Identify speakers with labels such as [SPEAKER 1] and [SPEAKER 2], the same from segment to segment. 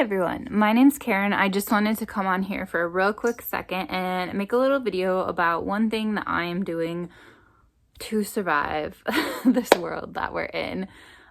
[SPEAKER 1] everyone, my name's Karen. I just wanted to come on here for a real quick second and make a little video about one thing that I am doing to survive this world that we're in.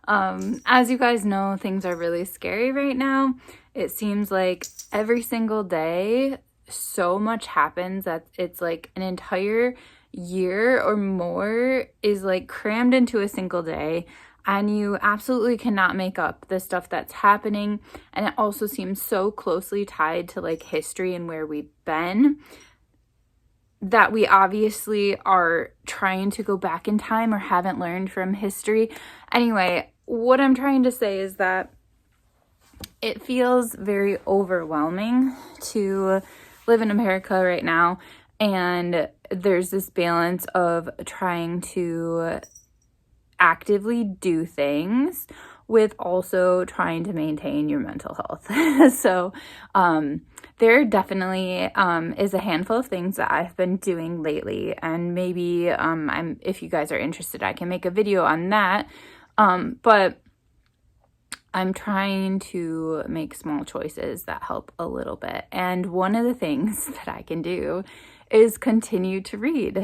[SPEAKER 1] As you guys know, things are really scary right now. It seems like every single day so much happens that it's like an entire year or more is like crammed into a single day. And you absolutely cannot make up the stuff that's happening. And it also seems so closely tied to like history and where we've been that we obviously are trying to go back in time or haven't learned from history. Anyway, what I'm trying to say is that it feels very overwhelming to live in America right now. And there's this balance of trying to actively do things with also trying to maintain your mental health. So there definitely is a handful of things that I've been doing lately, and maybe if you guys are interested, I can make a video on that. But I'm trying to make small choices that help a little bit. And one of the things that I can do is continue to read.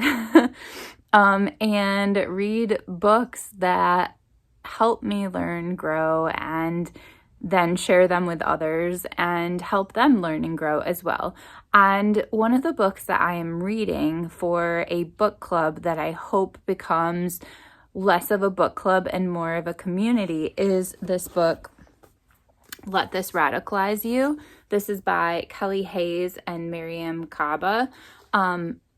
[SPEAKER 1] And read books that help me learn, grow, and then share them with others and help them learn and grow as well. And one of the books that I am reading for a book club that I hope becomes less of a book club and more of a community is this book, Let This Radicalize You. This is by Kelly Hayes and Miriam Kaba.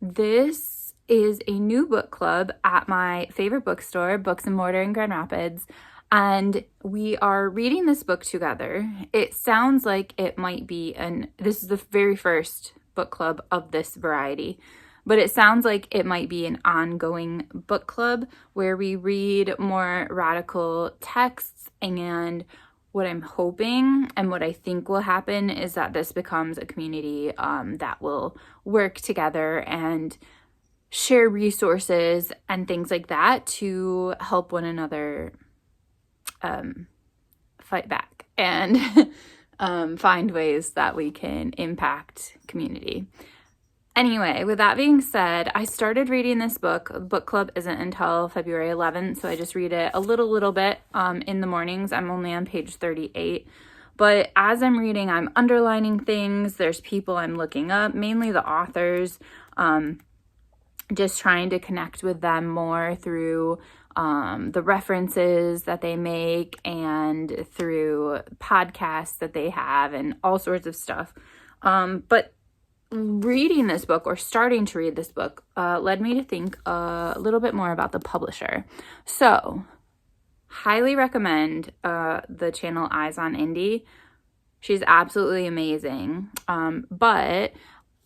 [SPEAKER 1] This is a new book club at my favorite bookstore, Books and Mortar in Grand Rapids, and we are reading this book together. It sounds like it might be this is the very first book club of this variety, but it sounds like it might be an ongoing book club where we read more radical texts. And what I'm hoping and what I think will happen is that this becomes a community that will work together and share resources and things like that to help one another fight back and find ways that we can impact community. Anyway, with that being said, I started reading this book. Book club isn't until February 11th, so I just read it a little bit in the mornings. I'm only on page 38. But as I'm reading, I'm underlining things. There's people I'm looking up, mainly the authors, just trying to connect with them more through the references that they make and through podcasts that they have and all sorts of stuff. But reading this book or starting to read this book led me to think a little bit more about the publisher. So highly recommend the channel Eyes on Indie. She's absolutely amazing. But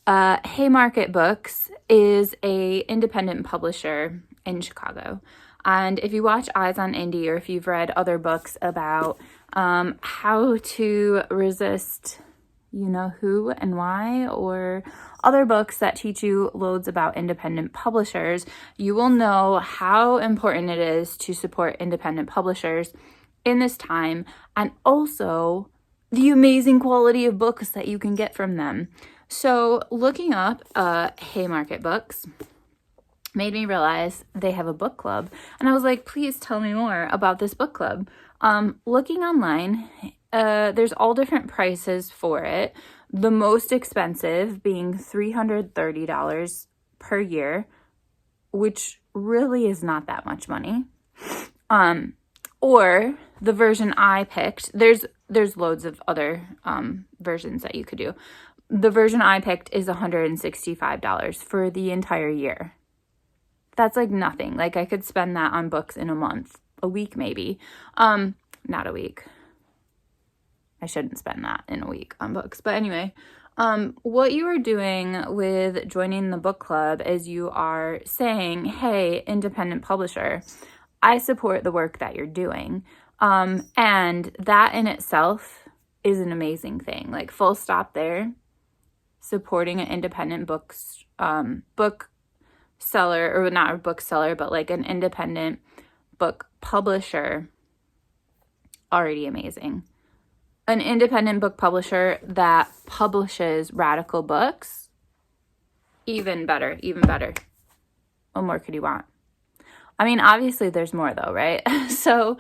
[SPEAKER 1] Haymarket Books is a independent publisher in Chicago. And if you watch Eyes on Indie, or if you've read other books about how to resist you know who and why, or other books that teach you loads about independent publishers, you will know how important it is to support independent publishers in this time, and also the amazing quality of books that you can get from them. So looking up Haymarket Books made me realize they have a book club, and I was like, please tell me more about this book club. Looking online, there's all different prices for it. The most expensive being $330 per year, which really is not that much money. Or the version I picked, there's loads of other versions that you could do. The version I picked is $165 for the entire year. That's like nothing. Like I could spend that on books in a month, a week maybe. Not a week. I shouldn't spend that in a week on books. But anyway, what you are doing with joining the book club is you are saying, hey, independent publisher, I support the work that you're doing. And that in itself is an amazing thing. Like full stop there. Supporting an independent book seller, or not a bookseller, but like an independent book publisher, already amazing. an independent book publisher that publishes radical books, even better, even better. What more could you want? I mean, obviously there's more though, right? So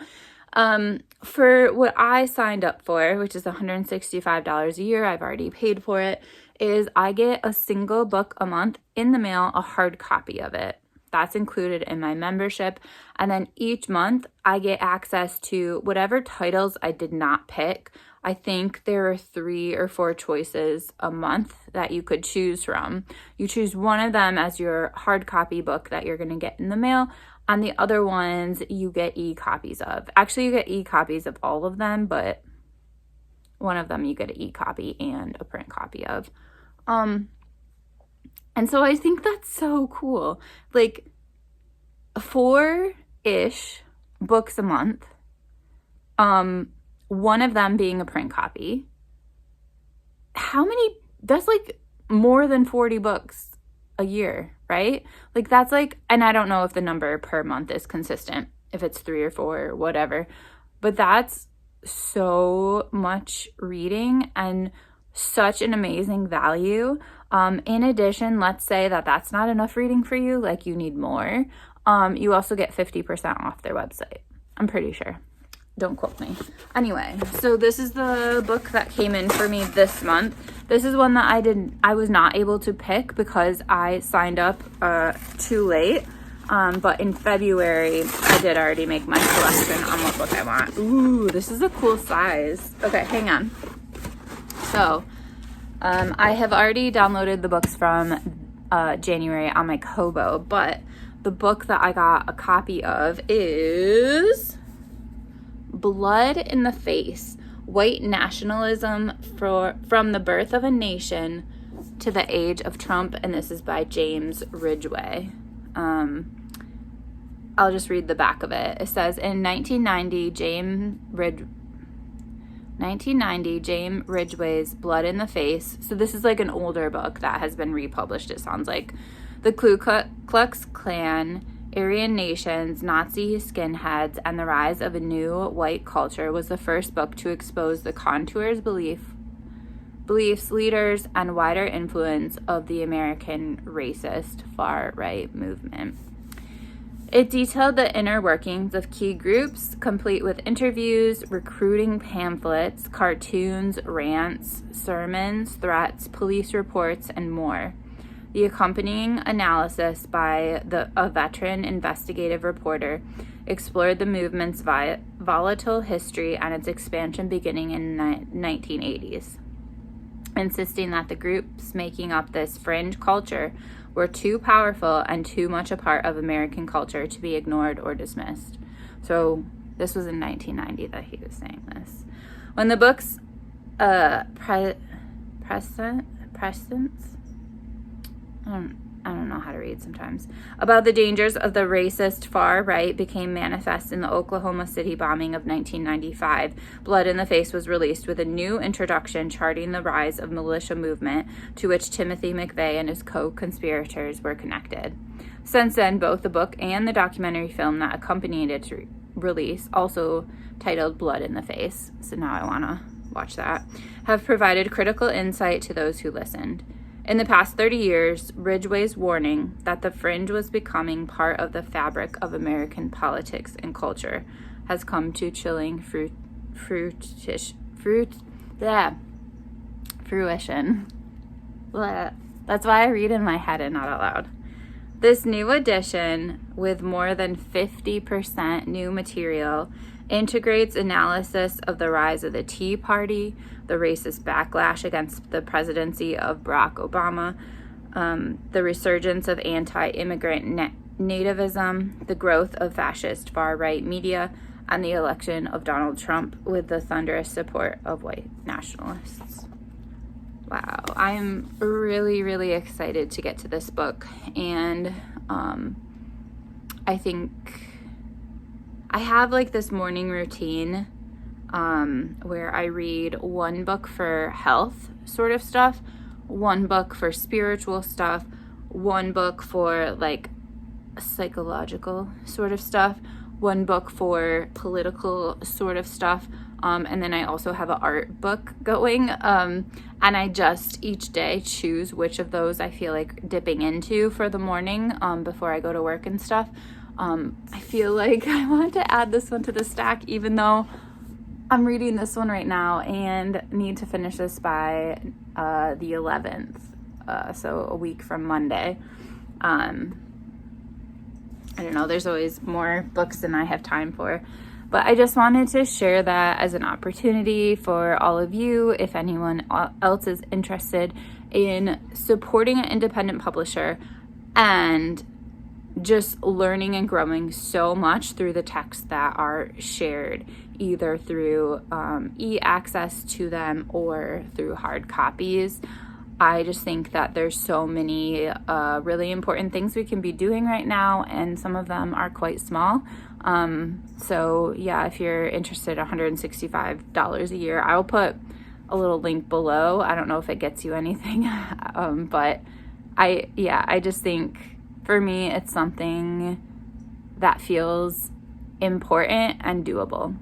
[SPEAKER 1] for what I signed up for, which is $165 a year, I've already paid for it, is I get a single book a month in the mail, a hard copy of it. That's included in my membership. And then each month I get access to whatever titles I did not pick. I think there are 3 or 4 choices a month that you could choose from. You choose one of them as your hard copy book that you're going to get in the mail, and the other ones you get e-copies of. Actually, you get e-copies of all of them, but one of them you get an e-copy and a print copy of. And so I think that's so cool. Like 4-ish books a month. One of them being a print copy. How many? That's like more than 40 books a year, right? Like that's like, and I don't know if the number per month is consistent, if it's 3 or 4 or whatever, but that's so much reading and such an amazing value. In addition, let's say that that's not enough reading for you, like you need more. You also get 50% off their website. I'm pretty sure. Don't quote me. Anyway, so this is the book that came in for me this month. This is one that I was not able to pick because I signed up too late. But in February, I did already make my selection on what book I want. Ooh, this is a cool size. Okay, hang on. So, I have already downloaded the books from January on my Kobo, but the book that I got a copy of is Blood in the Face, White Nationalism from the Birth of a Nation to the Age of Trump, and this is by James Ridgway. I'll just read the back of it. It says, in 1990, James Ridgway's Blood in the Face. So this is like an older book that has been republished, it sounds like. The Ku Klux Klan, Aryan nations, Nazi skinheads, and the rise of a new white culture was the first book to expose the contours, beliefs, leaders, and wider influence of the American racist far-right movement. It detailed the inner workings of key groups, complete with interviews, recruiting pamphlets, cartoons, rants, sermons, threats, police reports, and more. The accompanying analysis by a veteran investigative reporter explored the movement's volatile history and its expansion beginning in the 1980s, insisting that the groups making up this fringe culture were too powerful and too much a part of American culture to be ignored or dismissed. So this was in 1990 that he was saying this. When the book's presence, I don't know how to read sometimes, about the dangers of the racist far right became manifest in the Oklahoma City bombing of 1995. Blood in the Face was released with a new introduction charting the rise of militia movement to which Timothy McVeigh and his co-conspirators were connected. Since then, both the book and the documentary film that accompanied its release, also titled Blood in the Face, so now I want to watch that, have provided critical insight to those who listened. In the past 30 years, Ridgway's warning that the fringe was becoming part of the fabric of American politics and culture has come to chilling fruition. Blah. That's why I read in my head and not out loud. This new edition, with more than 50% new material, integrates analysis of the rise of the Tea Party, the racist backlash against the presidency of Barack Obama, the resurgence of anti-immigrant nativism, the growth of fascist far-right media, and the election of Donald Trump with the thunderous support of white nationalists. Wow, I am really, really excited to get to this book, and I think I have like this morning routine where I read one book for health sort of stuff, one book for spiritual stuff, one book for like psychological sort of stuff, one book for political sort of stuff, And then I also have an art book going. And I just each day choose which of those I feel like dipping into for the morning before I go to work and stuff. I feel like I want to add this one to the stack, even though I'm reading this one right now and need to finish this by the 11th, so a week from Monday. I don't know, there's always more books than I have time for. But I just wanted to share that as an opportunity for all of you, if anyone else is interested in supporting an independent publisher and just learning and growing so much through the texts that are shared, either through e-access to them or through hard copies. I just think that there's so many really important things we can be doing right now, and some of them are quite small. So yeah, if you're interested, $165 a year. I'll put a little link below. I don't know if it gets you anything, but I just think for me, it's something that feels important and doable.